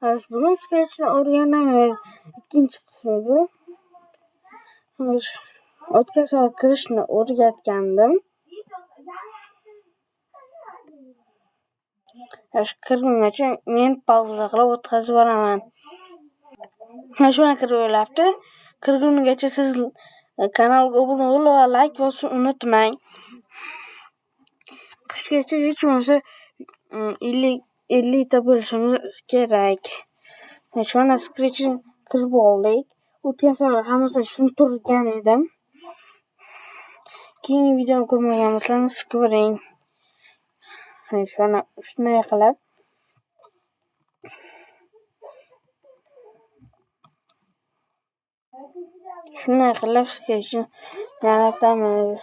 Bugun Scratch'ni o'rganamiz. Ikkinchi qismi bu. O'tgan safar kirishni o'rgatgandim. Kirgungacha men pauza qilib o'tkazib yuboraman. Shuna kirib o'ylabdi. Kirgungacha siz kanalga obuna bo'lib va like bosishni unutmang. Qishgacha hech bo'lmasa 50 ta bo'lishimiz kerak. Shuna Scratch'ni kirib oldik. O'tgan safar hammasini tushuntirgan edim. Keyingi videoni ko'rmagan bo'lsangiz ko'ring. Shunday qilib Scratch'ni yaratamiz.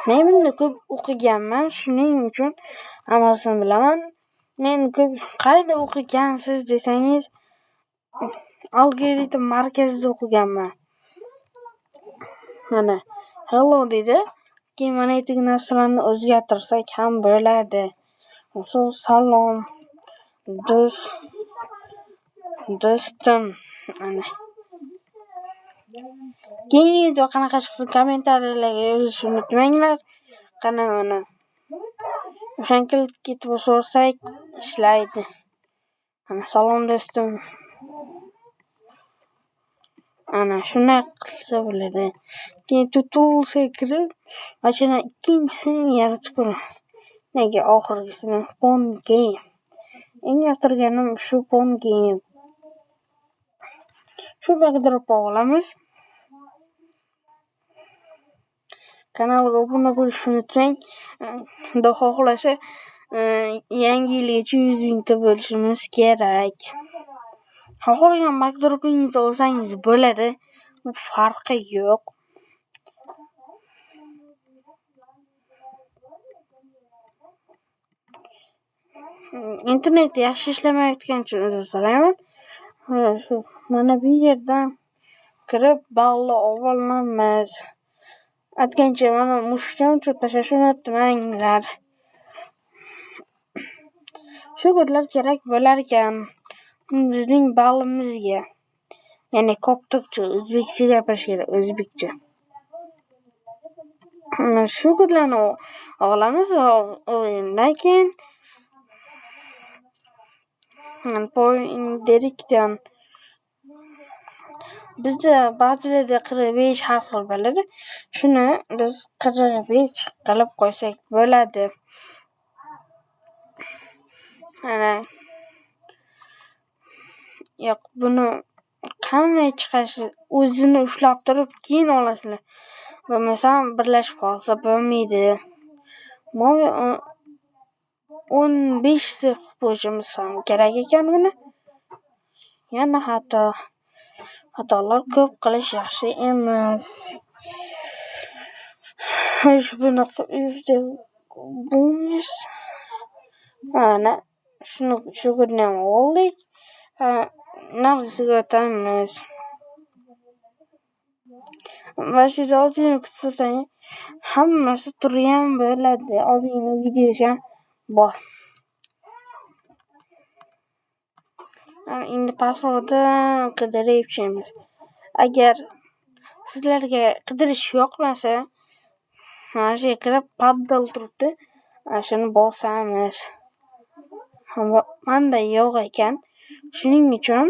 Men buni ko'p o'qiganman, shuning uchun hammasini bilaman. Men ko'p qayerda o'qigansiz desangiz, algoritm markazida o'qiganman. Mana hello dedi. Keyin mana bu narsalarni o'zgartirsak ham bo'ladi. Salom do'stim. Ana. Keyingi video qanaqa chiqsin kommentariyalarga yozishni unutmanglar. Qana mana. Shankil ketib so'rasak ishlaydi. Ana salom do'stim. Ana shunday qilsa bo'ladi. Keyin tutorialga kirib, mana ikkinchisini yaratib ko'raman. Nega oxirgisini Pond Game. Eng yoqtirganim shu Pond Game. Shu qidirib olamiz. Kanalga obuna bo'lishni unutmang. Xudo xohlasa yangi yilgacha 100 mingta bo'lishimiz kerak. Xohlagan makdropingizni olsangiz bo'ladi. U farqi yo'q. Internet yaxshi ishlamayotgani uchun uzr so'rayman. Mana bu yerdan kirib balla olamiz. Aytgancha mana mushukdan o'chirib tashlashni unutmanglar. Shu kodlar kerak bo'lar ekan bizning ballimizga. Ya'ni koptukcha, o'zbekcha gapirish kerak, o'zbekcha. Shu kodlarni olamiz o'yindan keyin pointerikdan bizda ba'zilarda 45 har xil bo'ladi. Shuni biz 45 qilib qo'ysak bo'ladi. Ana yo'q, buni qanday chiqarish o'zini ushlab turib keyin olasizlar. Bo'lmasam birlashib qolsa bo'lmaydi. 15 ta qo'yishimiz ham kerak ekan buni. Yana xatolar ko'p qilish yaxshi emas. Bunaqa uyda bo'lmas. Mana shu kunni ham oldik. Narxisiga o'tamiz. Va shu ozgina kutsangiz hammasi turgan bo'ladi. Ozgina videoga bor. Endi passwordni qidirib agar sizlarga qidirish yoqmasa, mana shu yerga paddle turibdi. Shuni bosamiz. Menda yo'q ekan. Shuning uchun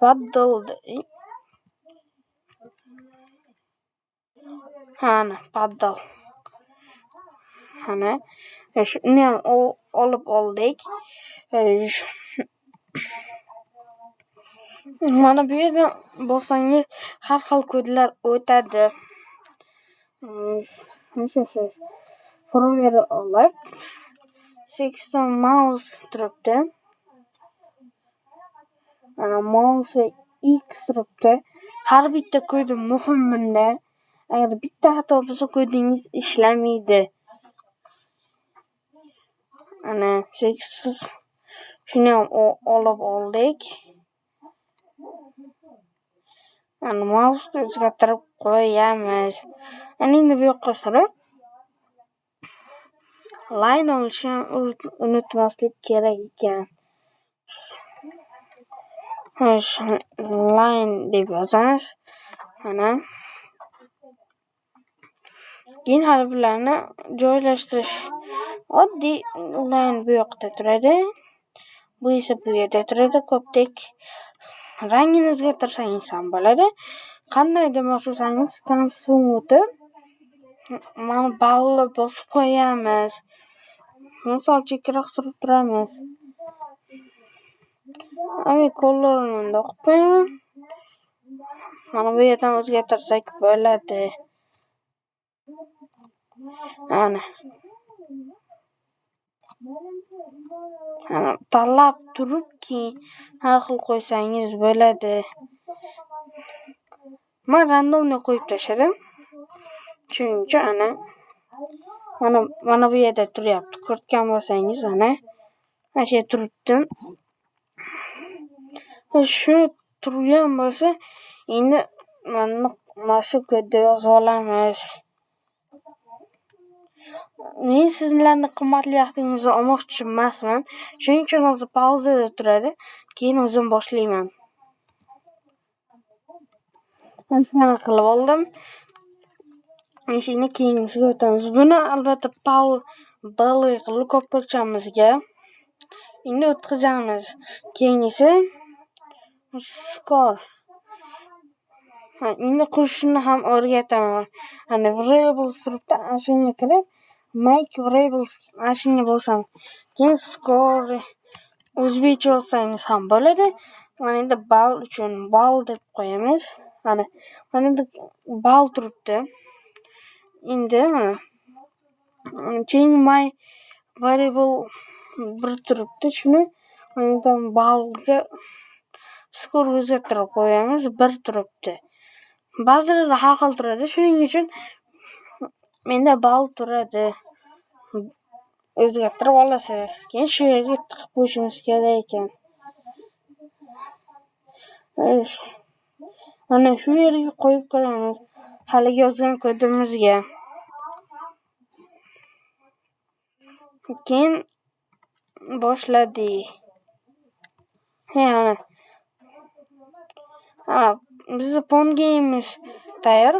paddle ana paddle. Ana shuni ham olib oldik. Mana bu yerda bossangiz har xil kodlar o'tadi. Forever olib 60 mouse turibdi. Ana mouse X turibdi. Har bitta kodi muhim bunda. Agar bitta xato bo'lsa kodingiz ishlamaydi. Ana 8 shuni ham olib oldik. Ana mouse o'zgartirib qo'yamiz. Endi bu yoqqa surib line olishni unutmaslik kerak ekan. Line deb yozamiz. Mana keyin hali bularni joylashtirish oddiy. Line bu yoqda turadi, bu esa bu yerda turadi. Ko'pdek rangini o'zgartirsangiz ham bo'ladi. Qanday demoqchi bo'lsangiz konsoling o'tib mana balni bosib qo'yamiz. Misol chekkaroq surib turamiz. Kolorini unda qilib qo'yaman. Mana bu yerdan o'zgartirsak bo'ladi. Ana tanlab turib keyin har xil qo'ysangiz bo'ladi. Men randomni qo'yib tashladim. Shuning uchun mana bu yerda turyapti. Ko'rgan bo'lsangiz mana shu turibdi. Shu turgan bo'lsa, endi mana shu kodda yozib olamiz. Men sizlarni qimmatli vaqtingizni olmoqchi emasman. Shuning uchun hozir pauzada turadi. Keyin o'zim boshlayman. Mana qilib oldim. Shuni keyingisiga o'tamiz. Buni albatta baliq lukopochamizga endi o'tkazamiz. Keyingisi skor. Endi qo'shishni ham o'rgataman. Variables turibdi, shunga kirib make variables shunga bosam. Keyin score o'zbekcha yozsangiz ham bo'ladi. Mana endi bal uchun bal deb qo'yamiz. Mana endi bal turibdi. Endi mana change my variable bir turibdi. Shuni mana balga skor o'zgartirib qo'yamiz. Bir turibdi. Ba'zilari har xil turadi. Shuning uchun menda bal turadi. O'zgartirib olasiz. Keyin shu yerga tiqib qo'yishimiz kerak ekan. Mana shu yerga qo'yib ko'ramiz. Hali yozgan kodimizga. Keyin boshladik. Bizni pongeyimiz tayyor.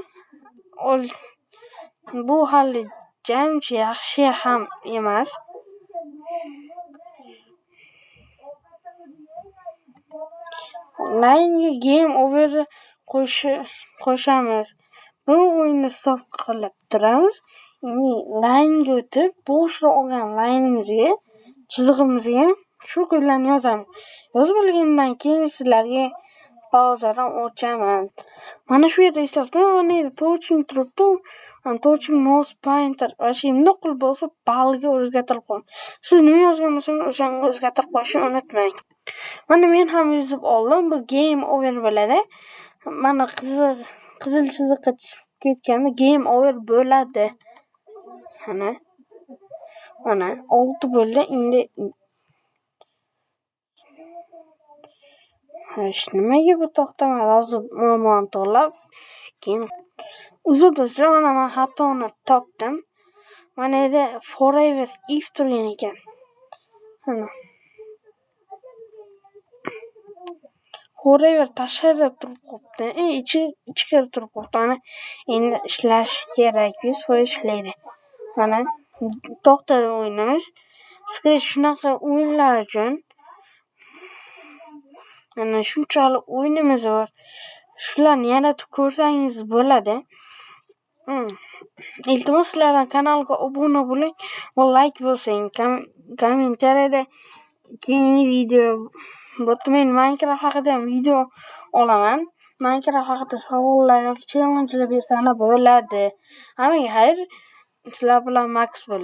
Bu hali jamchi yaxshi ham emas. Line'ga game over qo'shamiz. Bu o'yinni stop qilib turamiz. Endi line'ga o'tib, bo'shliq olgan line'imizga, chizig'imizga shu kodlarni yozamiz. Yozib olgandan keyin sizlarga pauzadan o'chaman. Mana shu yerda eslatdim. Mana yerda touching turibdi. Touching mouse pointer shunday qilib bosib balga o'zgartirib qo'ying. Siz nima yozgan bo'lsangiz o'shani o'zgartirib qo'yishni unutmang. Mana men ham yozib oldim. Bu game over bo'ladi. Mana qizil chiziqqa tushib ketganda game over bo'ladi. Mana 6 bo'ldi. Endi nimaga bu to'xtamadi? Hozir muammoni to'g'rilab keyin uzr do'stlar, mana men xatoni topdim. Mana yerda forever if turgan ekan. Forever tashqarida turib qopti. Ichkari turib qopti. Mana endi ishlash kerak. 100% ishlaydi. Mana to'xtadi o'yinimiz. Sizga shunaqa o'yinlar uchun shunchalik o'yinimiz bor. Shularni yaratib ko'rsangiz bo'ladi. Iltimos sizlardan kanalga obuna bo'ling va like bosing. Kommentariyada keyingi video men Minecraft haqida ham video olaman. Minecraft haqida savollar yoki challengelar bersangiz bo'ladi. Hammaga xayr. Sizlar bilan Max bo'ldi.